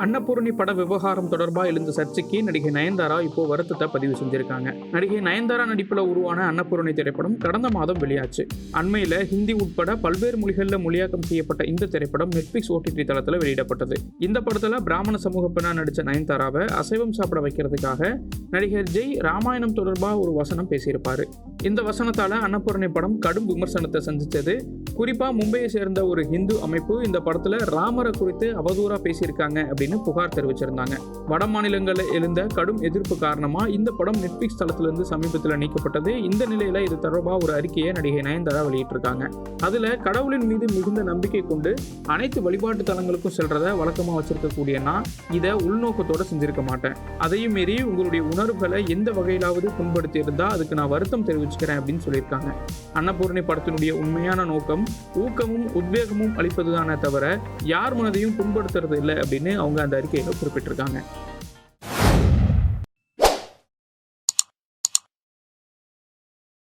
அன்னபூரணி பட விவகாரம் தொடர்பாக எழுந்த சர்ச்சைக்கு நடிகை நயன்தாரா இப்போ வருத்தத்தை பதிவு செஞ்சிருக்காங்க. நடிகை நயன்தாரா நடிப்பில் உருவான அன்னபூரணி திரைப்படம் கடந்த மாதம் வெளியாச்சு. அண்மையில் ஹிந்தி உட்பட பல்வேறு மொழிகளில் மொழியாக்கம் செய்யப்பட்ட இந்த திரைப்படம் நெட்ஃபிளிக்ஸ் OTT தளத்தில் வெளியிடப்பட்டது. இந்த படத்தில் பிராமண சமூக பெண்ணா நடித்த நயன்தாராவை அசைவம் சாப்பிட வைக்கிறதுக்காக நடிகர் ஜெய் ராமாயணம் தொடர்பாக ஒரு வசனம் பேசியிருப்பாரு. இந்த வசனத்தால் அன்னபூரணி படம் கடும் விமர்சனத்தை சந்தித்தது. குறிப்பாக மும்பையை சேர்ந்த ஒரு ஹிந்து அமைப்பு இந்த படத்தில் ராமரை குறித்து அவதூறாக பேசியிருக்காங்க அப்படின்னு புகார் தெரிவிச்சிருந்தாங்க. வட மாநிலங்களில் எழுந்த கடும் எதிர்ப்பு காரணமாக இந்த படம் நெட்ஃபிளிக்ஸ் தளத்திலிருந்து சமீபத்தில் நீக்கப்பட்டது. இந்த நிலையில் இது தொடர்பாக ஒரு அறிக்கையை நடிகை நயன்தாரா வெளியிட்டிருக்காங்க. அதில் கடவுளின் மீது மிகுந்த நம்பிக்கை கொண்டு அனைத்து வழிபாட்டு தலங்களுக்கும் செல்றதை வழக்கமாக வச்சிருக்கக்கூடிய நான் இதை உள்நோக்கத்தோடு செஞ்சிருக்க மாட்டேன். அதையும் மீறி உங்களுடைய உணர்வுகளை எந்த வகையிலாவது புண்படுத்தி இருந்தால் அதுக்கு நான் வருத்தம் தெரிவிச்சுக்கிறேன் அப்படின்னு சொல்லியிருக்காங்க. அன்னபூரணி படத்தினுடைய உண்மையான நோக்கம் ஊக்கமும் உத்வேகமும் அளிப்பதுதானே தவிர யார் மனதையும் புண்படுத்துறது இல்லை அப்படின்னு அவங்க அந்த அறிக்கையில் குறிப்பிட்டிருக்காங்க.